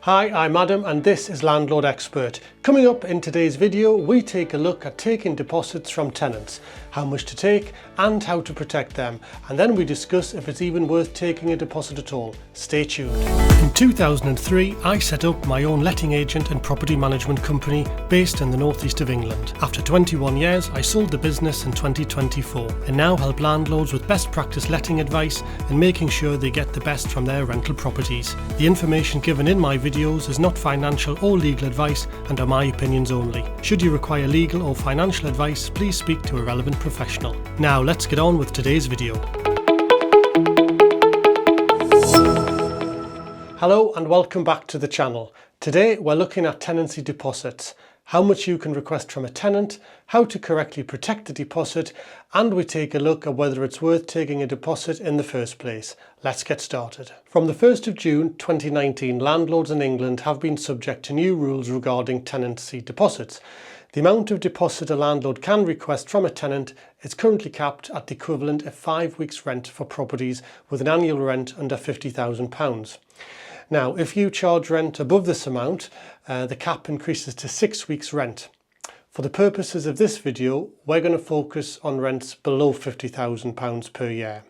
Hi, I'm Adam and this is Landlord Expert. Coming up in today's video, we take a look at taking deposits from tenants, how much to take and how to protect them, and then we discuss if it's even worth taking a deposit at all. Stay tuned. In 2003, I set up my own letting agent and property management company based in the northeast of England. After 21 years, I sold the business in 2024 and now help landlords with best practice letting advice and making sure they get the best from their rental properties. The information given in my videos is not financial or legal advice and are my opinions only. Should you require legal or financial advice, please speak to a relevant professional. Now let's get on with today's video. Hello and welcome back to the channel. Today we're looking at tenancy deposits, how much you can request from a tenant, how to correctly protect the deposit, and we take a look at whether it's worth taking a deposit in the first place. Let's get started. From the 1st of June 2019, landlords in England have been subject to new rules regarding tenancy deposits. The amount of deposit a landlord can request from a tenant is currently capped at the equivalent of 5 weeks' rent for properties with an annual rent under £50,000. Now, if you charge rent above this amount, the cap increases to 6 weeks' rent. For the purposes of this video, we're going to focus on rents below £50,000 per year.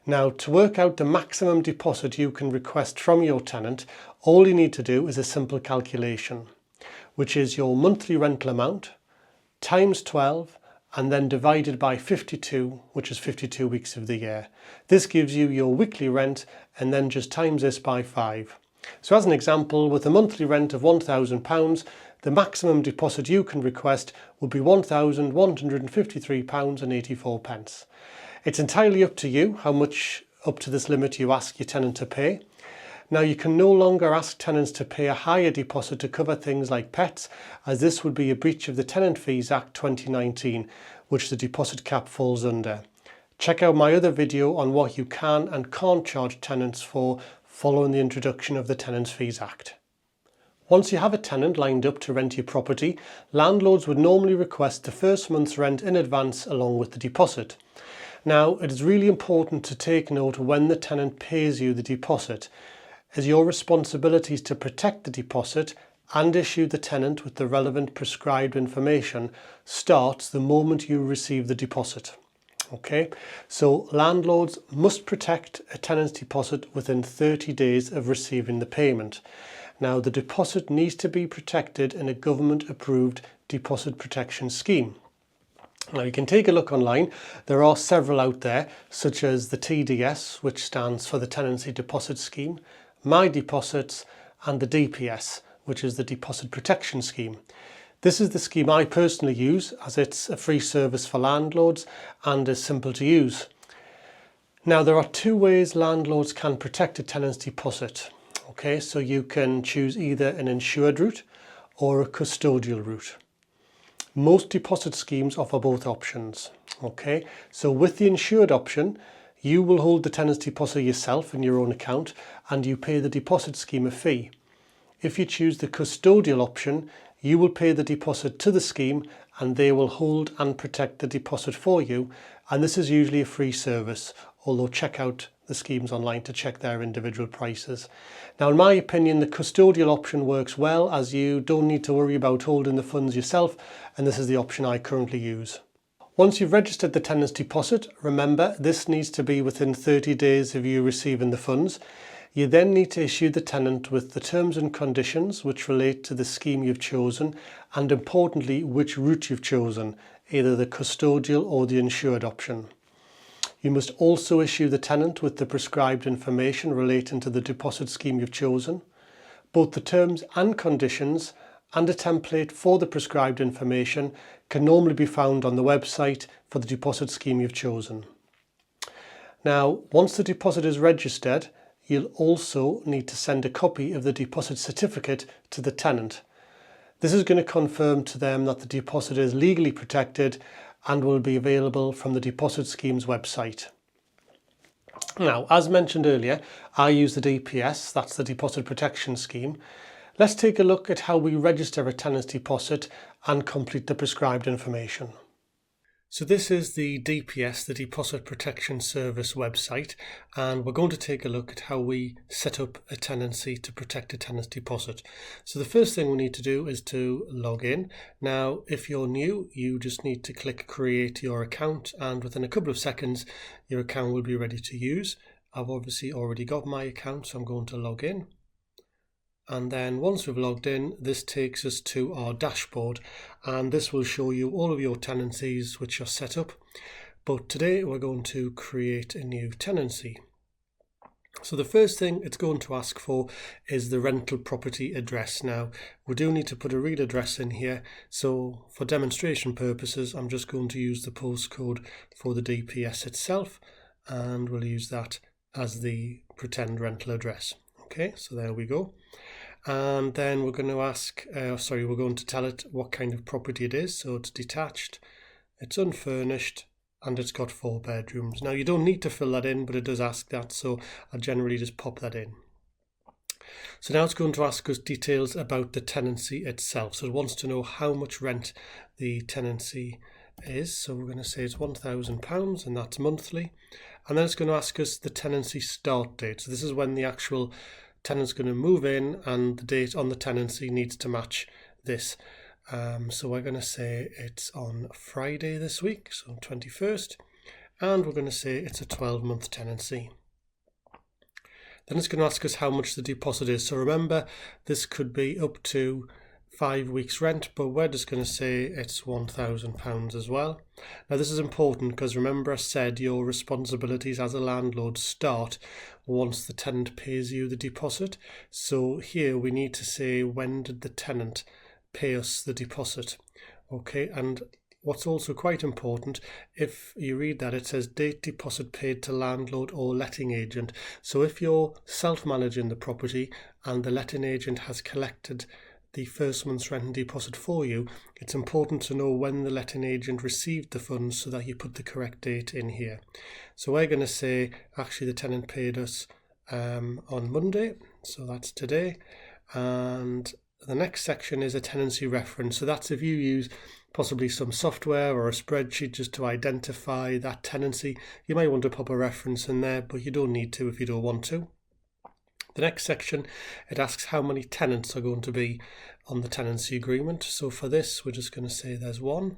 Now, to work out the maximum deposit you can request from your tenant, all you need to do is a simple calculation, which is your monthly rental amount times 12 and then divided by 52, which is 52 weeks of the year. This gives you your weekly rent and then just times this by 5. So as an example, with a monthly rent of £1,000, the maximum deposit you can request would be £1,153.84. It's entirely up to you how much up to this limit you ask your tenant to pay. Now, you can no longer ask tenants to pay a higher deposit to cover things like pets, as this would be a breach of the Tenant Fees Act 2019, which the deposit cap falls under. Check out my other video on what you can and can't charge tenants for following the introduction of the Tenants Fees Act. Once you have a tenant lined up to rent your property, landlords would normally request the first month's rent in advance along with the deposit. Now, it is really important to take note when the tenant pays you the deposit, as your responsibility is to protect the deposit and issue the tenant with the relevant prescribed information starts the moment you receive the deposit. Okay, so landlords must protect a tenant's deposit within 30 days of receiving the payment. Now, the deposit needs to be protected in a government approved deposit protection scheme. Now, you can take a look online. There are several out there, such as the TDS, which stands for the Tenancy Deposit Scheme, My Deposits, and the DPS, which is the Deposit Protection Scheme. This is the scheme I personally use, as it's a free service for landlords and is simple to use. Now, there are two ways landlords can protect a tenant's deposit. Okay, so you can choose either an insured route or a custodial route. Most deposit schemes offer both options. Okay, so with the insured option, you will hold the tenant's deposit yourself in your own account and you pay the deposit scheme a fee. If you choose the custodial option, you will pay the deposit to the scheme and they will hold and protect the deposit for you, and this is usually a free service, although check out the schemes online to check their individual prices. Now, in my opinion, the custodial option works well, as you don't need to worry about holding the funds yourself, and this is the option I currently use. Once you've registered the tenant's deposit, remember this needs to be within 30 days of you receiving the funds. You then need to issue the tenant with the terms and conditions which relate to the scheme you've chosen, and importantly which route you've chosen, either the custodial or the insured option. You must also issue the tenant with the prescribed information relating to the deposit scheme you've chosen. Both the terms and conditions and a template for the prescribed information can normally be found on the website for the deposit scheme you've chosen. Now, once the deposit is registered, you'll also need to send a copy of the deposit certificate to the tenant. This is going to confirm to them that the deposit is legally protected and will be available from the deposit scheme's website. Now, as mentioned earlier, I use the DPS, that's the Deposit Protection Scheme. Let's take a look at how we register a tenant's deposit and complete the prescribed information. So this is the DPS, the Deposit Protection Service website, and we're going to take a look at how we set up a tenancy to protect a tenant's deposit. So the first thing we need to do is to log in. Now, if you're new, you just need to click create your account, and within a couple of seconds, your account will be ready to use. I've obviously already got my account, so I'm going to log in. And then once we've logged in, this takes us to our dashboard, and this will show you all of your tenancies which are set up. But today we're going to create a new tenancy. So the first thing it's going to ask for is the rental property address. Now, we do need to put a real address in here. So for demonstration purposes, I'm just going to use the postcode for the DPS itself, and we'll use that as the pretend rental address. Okay, so there we go. And then we're going to ask, we're going to tell it what kind of property it is. So it's detached, it's unfurnished, and it's got 4 bedrooms. Now you don't need to fill that in, but it does ask that, so I generally just pop that in. So now it's going to ask us details about the tenancy itself. So it wants to know how much rent the tenancy is. So we're going to say it's £1,000, and that's monthly. And then it's going to ask us the tenancy start date. So this is when the actual tenant's going to move in, and the date on the tenancy needs to match this. So we're going to say it's on Friday this week, so 21st, and we're going to say it's a 12-month tenancy. Then it's going to ask us how much the deposit is. So remember, this could be up to 5 weeks rent, but we're just going to say it's £1,000 as well. Now this is important because remember I said your responsibilities as a landlord start once the tenant pays you the deposit. So here we need to say, when did the tenant pay us the deposit? Okay, and what's also quite important, if you read that, it says date deposit paid to landlord or letting agent. So if you're self-managing the property and the letting agent has collected the first month's rent and deposit for you, it's important to know when the letting agent received the funds so that you put the correct date in here. So we're going to say actually the tenant paid us on Monday, so that's today. And the next section is a tenancy reference. So that's if you use possibly some software or a spreadsheet just to identify that tenancy. You might want to pop a reference in there, but you don't need to if you don't want to. The next section, it asks how many tenants are going to be on the tenancy agreement. So for this, we're just going to say there's 1.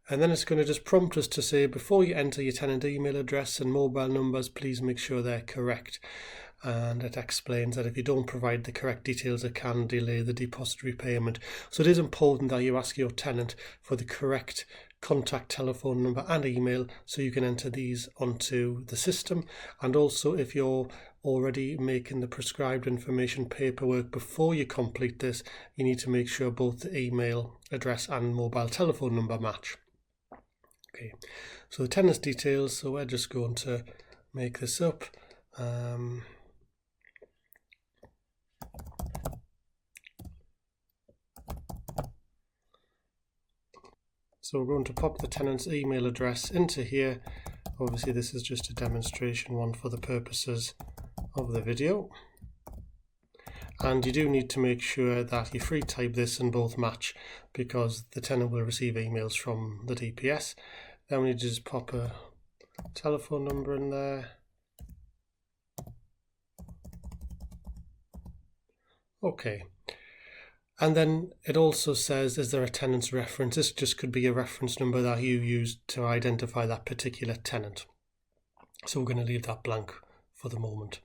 And then it's going to just prompt us to say, before you enter your tenant email address and mobile numbers, please make sure they're correct. And it explains that if you don't provide the correct details, it can delay the deposit repayment. So it is important that you ask your tenant for the correct contact telephone number and email so you can enter these onto the system. And also, if you're already making the prescribed information paperwork before you complete this, you need to make sure both the email address and mobile telephone number match. Okay, so the tenant's details, so we're just going to make this up. So we're going to pop the tenant's email address into here. Obviously this is just a demonstration one for the purposes of the video. And you do need to make sure that you free type this and both match, because the tenant will receive emails from the DPS. Then we just pop a telephone number in there. Okay. And then it also says, is there a tenant's reference? This just could be a reference number that you use to identify that particular tenant. So we're going to leave that blank for the moment.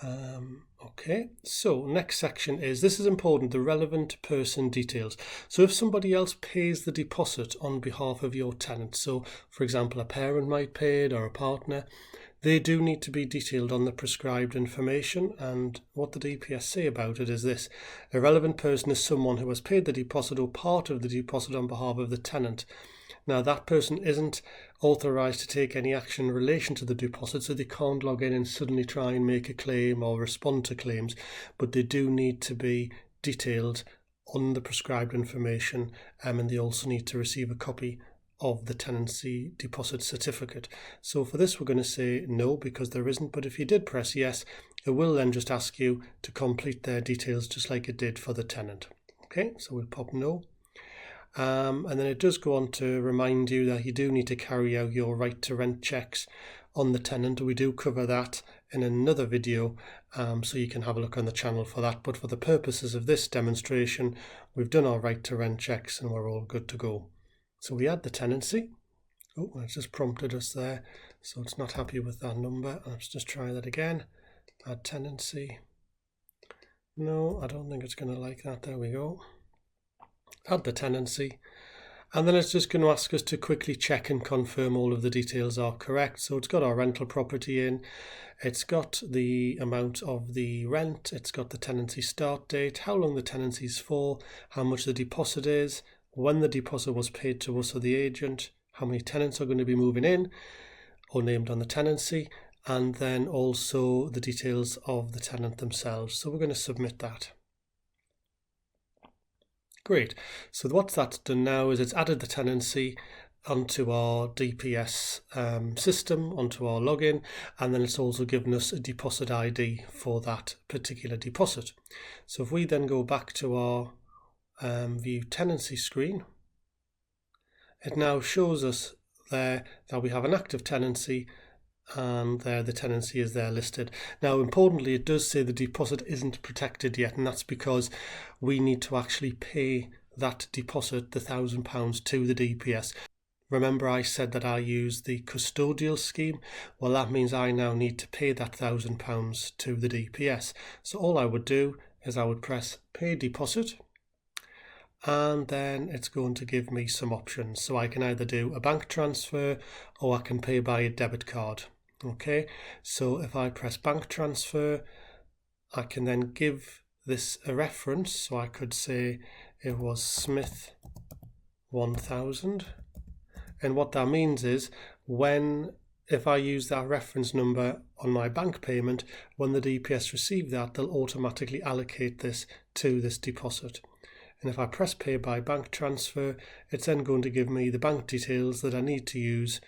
Okay, so next section is, this is important, the relevant person details. So if somebody else pays the deposit on behalf of your tenant, so for example a parent might pay it or a partner, they do need to be detailed on the prescribed information. And what the DPS say about it is this: a relevant person is someone who has paid the deposit or part of the deposit on behalf of the tenant. Now that person isn't authorised to take any action in relation to the deposit, so they can't log in and suddenly try and make a claim or respond to claims, but they do need to be detailed on the prescribed information, and they also need to receive a copy of the tenancy deposit certificate. So for this we're going to say no, because there isn't, but if you did press yes, it will then just ask you to complete their details just like it did for the tenant. Okay, so we'll pop no. And then it does go on to remind you that you do need to carry out your right to rent checks on the tenant. We do cover that in another video, so you can have a look on the channel for that. But for the purposes of this demonstration, we've done our right to rent checks and we're all good to go. So we add the tenancy. Oh, it's just prompted us there, so it's not happy with that number. Let's just try that again. Add tenancy. No, I don't think it's going to like that. There we go. Add the tenancy. And then it's just going to ask us to quickly check and confirm all of the details are correct. So it's got our rental property in, it's got the amount of the rent, it's got the tenancy start date, how long the tenancy is for, how much the deposit is, when the deposit was paid to us or the agent, how many tenants are going to be moving in or named on the tenancy, and then also the details of the tenant themselves. So we're going to submit that. Great. So what that's done now is it's added the tenancy onto our DPS system, onto our login, and then it's also given us a deposit ID for that particular deposit. So if we then go back to our view tenancy screen, it now shows us there that we have an active tenancy, and there the tenancy is there listed. Now importantly, it does say the deposit isn't protected yet, and that's because we need to actually pay that deposit, the £1,000, to the DPS. Remember I said that I use the custodial scheme? Well, that means I now need to pay that £1,000 to the DPS. So all I would do is I would press pay deposit, and then it's going to give me some options. So I can either do a bank transfer or I can pay by a debit card. Okay, so if I press bank transfer, I can then give this a reference. So I could say it was Smith 1000. And what that means is if I use that reference number on my bank payment, when the DPS receive that, they'll automatically allocate this to this deposit. And if I press pay by bank transfer, it's then going to give me the bank details that I need to use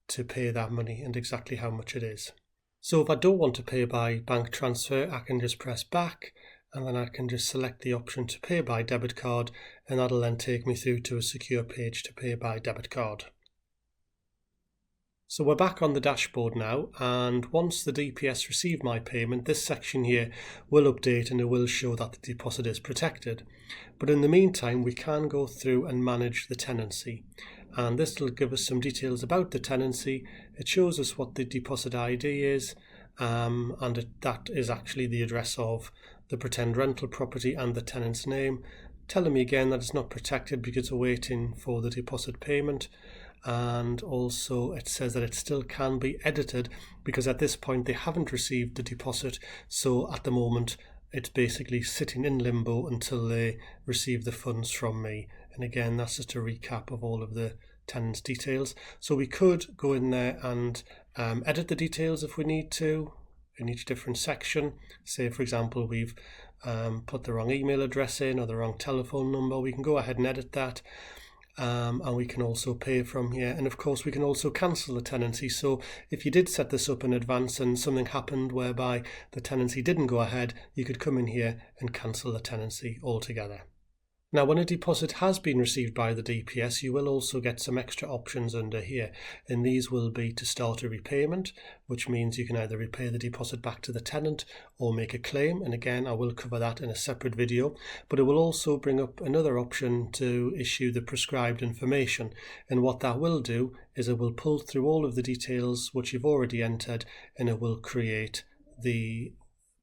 to pay that money and exactly how much it is. So if I don't want to pay by bank transfer, I can just press back, and then I can just select the option to pay by debit card, and that'll then take me through to a secure page to pay by debit card. So we're back on the dashboard now, and once the DPS receive my payment, this section here will update and it will show that the deposit is protected. But in the meantime, we can go through and manage the tenancy. And this will give us some details about the tenancy. It shows us what the deposit ID is, and that is actually the address of the pretend rental property and the tenant's name, telling me again that it's not protected because we're waiting for the deposit payment. And also it says that it still can be edited because at this point they haven't received the deposit, so at the moment it's basically sitting in limbo until they receive the funds from me. And again, that's just a recap of all of the tenant's details. So we could go in there and edit the details if we need to in each different section. Say for example we've put the wrong email address in or the wrong telephone number, we can go ahead and edit that. And we can also pay from here, and of course we can also cancel the tenancy. So if you did set this up in advance and something happened whereby the tenancy didn't go ahead, you could come in here and cancel the tenancy altogether. Now when a deposit has been received by the DPS, you will also get some extra options under here, and these will be to start a repayment, which means you can either repay the deposit back to the tenant or make a claim, and again I will cover that in a separate video. But it will also bring up another option to issue the prescribed information, and what that will do is it will pull through all of the details which you've already entered, and it will create the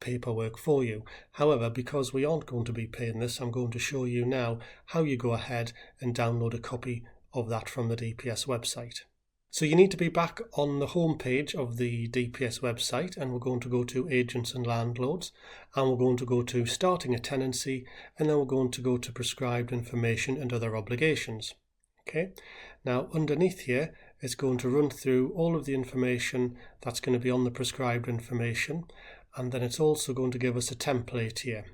paperwork for you. However, because we aren't going to be paying this, I'm going to show you now how you go ahead and download a copy of that from the DPS website. So you need to be back on the home page of the DPS website, and we're going to go to Agents and Landlords, and we're going to go to Starting a Tenancy, and then we're going to go to Prescribed Information and Other Obligations. Okay, now underneath here it's going to run through all of the information that's going to be on the prescribed information, and then it's also going to give us a template here.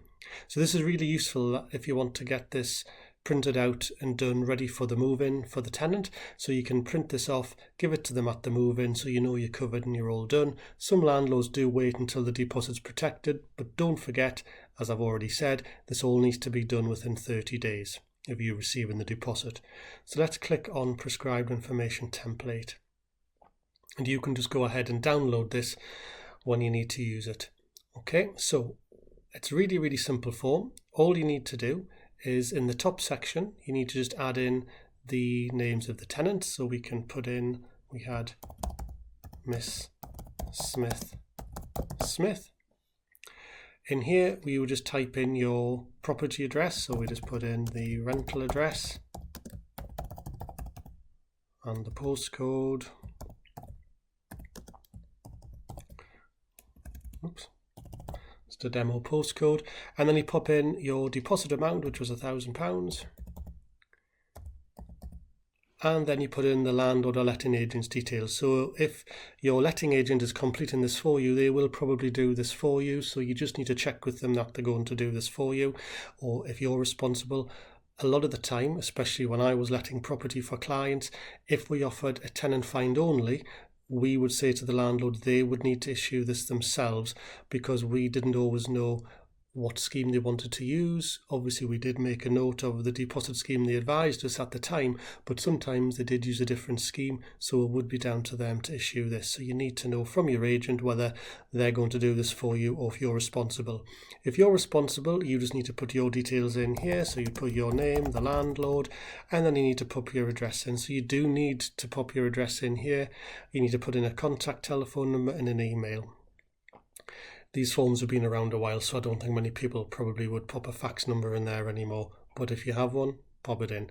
So this is really useful if you want to get this printed out and done ready for the move-in for the tenant. So you can print this off, give it to them at the move-in so you know you're covered and you're all done. Some landlords do wait until the deposit's protected, but don't forget, as I've already said, this all needs to be done within 30 days. of you receiving the deposit. So let's click on Prescribed Information Template. And you can just go ahead and download this when you need to use it. Okay, so it's really, really simple form. All you need to do is in the top section, you need to just add in the names of the tenants. So we can put in, we had Miss Smith. In here, we would just type in your property address. So we just put in the rental address and the postcode. Oops. It's the demo postcode. And then you pop in your deposit amount, which was £1,000. And then you put in the landlord or letting agent's details. So if your letting agent is completing this for you, they will probably do this for you. So you just need to check with them that they're going to do this for you. Or if you're responsible, a lot of the time, especially when I was letting property for clients, if we offered a tenant find only, we would say to the landlord they would need to issue this themselves because we didn't always know what scheme they wanted to use. Obviously, we did make a note of the deposit scheme they advised us at the time, but sometimes they did use a different scheme, so it would be down to them to issue this. So you need to know from your agent whether they're going to do this for you or if you're responsible. If you're responsible, you just need to put your details in here. So you put your name, the landlord, and then you need to pop your address in. So you do need to pop your address in here. You need to put in a contact telephone number and an email. These forms have been around a while, so I don't think many people probably would pop a fax number in there anymore. But if you have one, pop it in.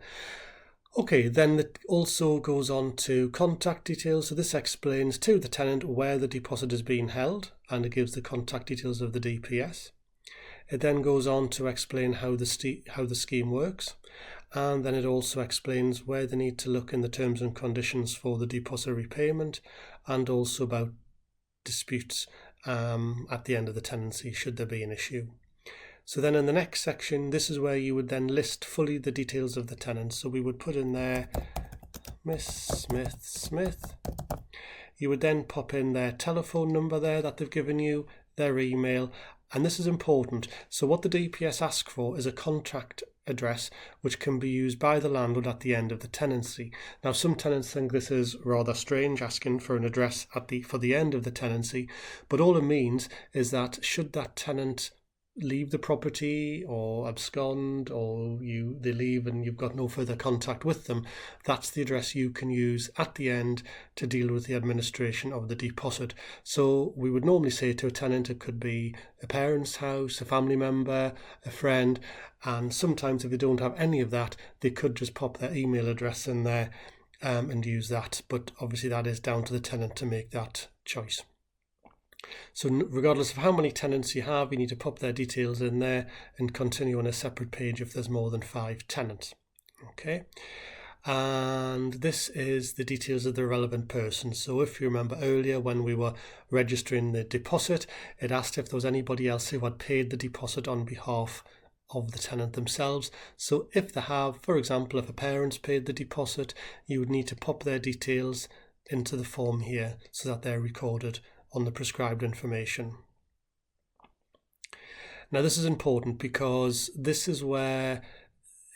Okay, then it also goes on to contact details. So this explains to the tenant where the deposit is being held, and it gives the contact details of the DPS. It then goes on to explain how the scheme works, and then it also explains where they need to look in the terms and conditions for the deposit repayment, and also about disputes at the end of the tenancy should there be an issue. So then in the next section, this is where you would then list fully the details of the tenant. So we would put in there Miss Smith. You would then pop in their telephone number there that they've given you, their email, and this is important. So what the DPS ask for is a contract address which can be used by the landlord at the end of the tenancy. Now some tenants think this is rather strange, asking for an address for the end of the tenancy, but all it means is that should that tenant leave the property or abscond, or they leave and you've got no further contact with them, that's the address you can use at the end to deal with the administration of the deposit. So we would normally say to a tenant it could be a parent's house, a family member, a friend, and sometimes if they don't have any of that, they could just pop their email address in there and use that, but obviously that is down to the tenant to make that choice. So regardless of how many tenants you have, you need to pop their details in there and continue on a separate page if there's more than 5 tenants. Okay, and this is the details of the relevant person. So if you remember earlier when we were registering the deposit, it asked if there was anybody else who had paid the deposit on behalf of the tenant themselves. So if they have, for example, if a parent's paid the deposit, you would need to pop their details into the form here so that they're recorded on the prescribed information. Now this is important because this is where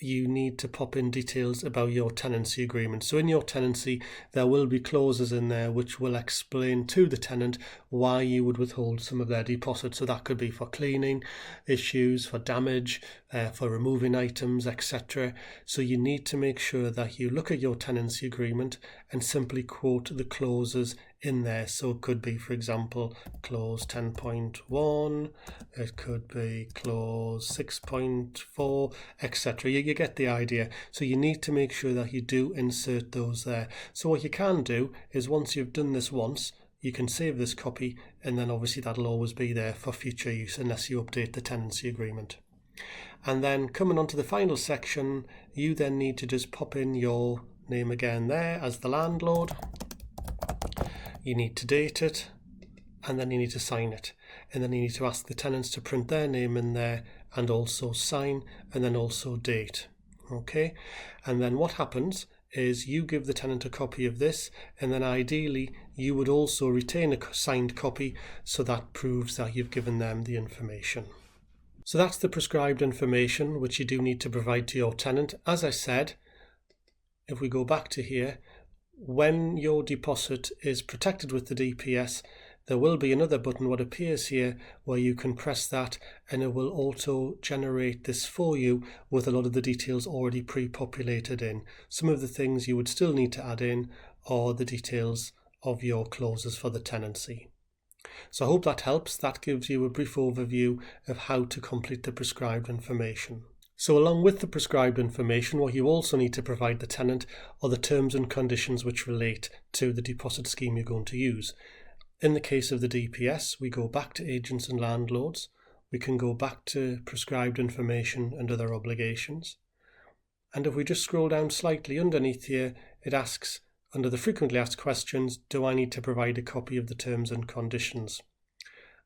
you need to pop in details about your tenancy agreement. So in your tenancy, there will be clauses in there which will explain to the tenant why you would withhold some of their deposit. So that could be for cleaning issues, for damage, for removing items, etc. So you need to make sure that you look at your tenancy agreement and simply quote the clauses in there. So it could be, for example, clause 10.1, it could be clause 6.4, etc. You get the idea. So you need to make sure that you do insert those there. So what you can do is once you've done this once, you can save this copy, and then obviously that'll always be there for future use unless you update the tenancy agreement. And then coming on to the final section, you then need to just pop in your name again there as the landlord. You need to date it, and then you need to sign it. And then you need to ask the tenants to print their name in there and also sign, and then also date. Okay? And then what happens is you give the tenant a copy of this, and then ideally you would also retain a signed copy, so that proves that you've given them the information. So that's the prescribed information which you do need to provide to your tenant. As I said, if we go back to here, when your deposit is protected with the DPS, there will be another button what appears here where you can press that and it will auto generate this for you with a lot of the details already pre-populated in. Some of the things you would still need to add in are the details of your clauses for the tenancy. So I hope that helps. That gives you a brief overview of how to complete the prescribed information. So along with the prescribed information, what you also need to provide the tenant are the terms and conditions which relate to the deposit scheme you're going to use. In the case of the DPS, we go back to agents and landlords. We can go back to prescribed information and other obligations. And if we just scroll down slightly underneath here, it asks, under the frequently asked questions, do I need to provide a copy of the terms and conditions?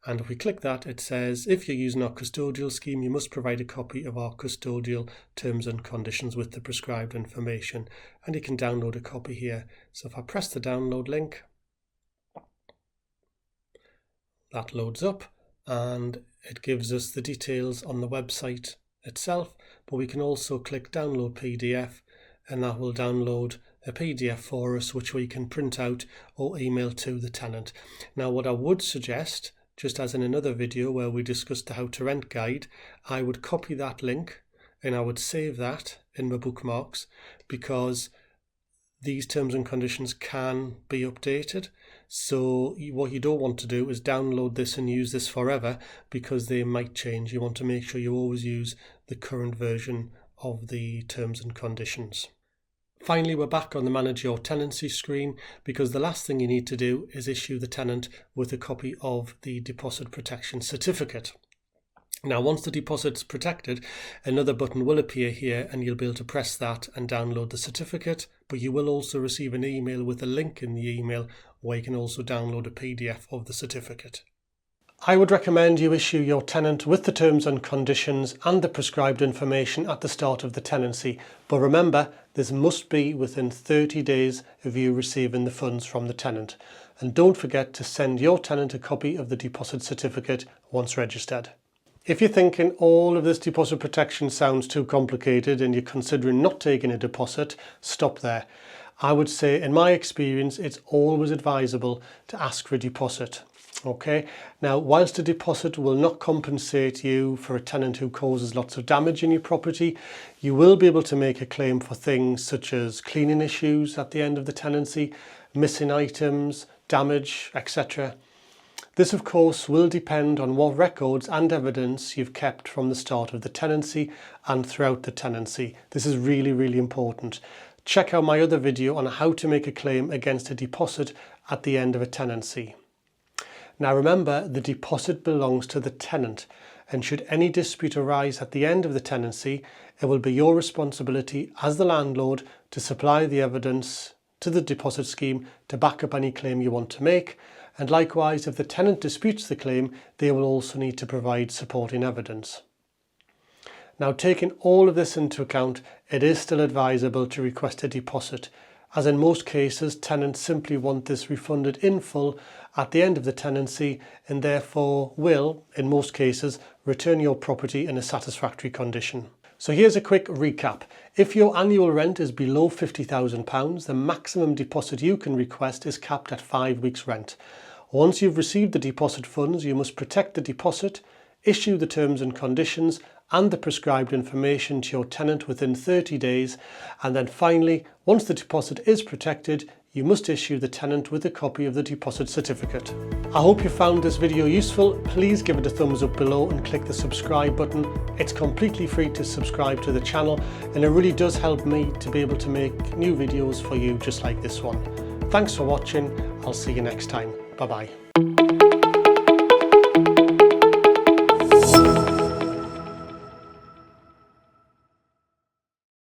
And if we click that, it says, if you're using our custodial scheme, you must provide a copy of our custodial terms and conditions with the prescribed information. And you can download a copy here. So if I press the download link, that loads up and it gives us the details on the website itself. But we can also click download PDF and that will download a PDF for us which we can print out or email to the tenant. Now what I would suggest, just as in another video where we discussed the how to rent guide, I would copy that link and I would save that in my bookmarks because these terms and conditions can be updated. So what you don't want to do is download this and use this forever because they might change. You want to make sure you always use the current version of the terms and conditions. Finally, we're back on the Manage Your Tenancy screen because the last thing you need to do is issue the tenant with a copy of the deposit protection certificate. Now, once the deposit's protected, another button will appear here and you'll be able to press that and download the certificate, but you will also receive an email with a link in the email where you can also download a PDF of the certificate. I would recommend you issue your tenant with the terms and conditions and the prescribed information at the start of the tenancy. But remember, this must be within 30 days of you receiving the funds from the tenant. And don't forget to send your tenant a copy of the deposit certificate once registered. If you're thinking all of this deposit protection sounds too complicated and you're considering not taking a deposit, stop there. I would say, in my experience, it's always advisable to ask for a deposit. Okay, now whilst a deposit will not compensate you for a tenant who causes lots of damage in your property, you will be able to make a claim for things such as cleaning issues at the end of the tenancy, missing items, damage, etc. This of course will depend on what records and evidence you've kept from the start of the tenancy and throughout the tenancy. This is really important. Check out my other video on how to make a claim against a deposit at the end of a tenancy. Now remember, the deposit belongs to the tenant, and should any dispute arise at the end of the tenancy, it will be your responsibility as the landlord to supply the evidence to the deposit scheme to back up any claim you want to make, and likewise if the tenant disputes the claim, they will also need to provide supporting evidence. Now, taking all of this into account, it is still advisable to request a deposit, as in most cases tenants simply want this refunded in full at the end of the tenancy and therefore will, in most cases, return your property in a satisfactory condition. So here's a quick recap. If your annual rent is below £50,000, the maximum deposit you can request is capped at 5 weeks' rent. Once you've received the deposit funds, you must protect the deposit, issue the terms and conditions and the prescribed information to your tenant within 30 days, and then finally, once the deposit is protected, you must issue the tenant with a copy of the deposit certificate. I hope you found this video useful. Please give it a thumbs up below and click the subscribe button. It's completely free to subscribe to the channel and it really does help me to be able to make new videos for you just like this one. Thanks for watching. I'll see you next time. Bye bye.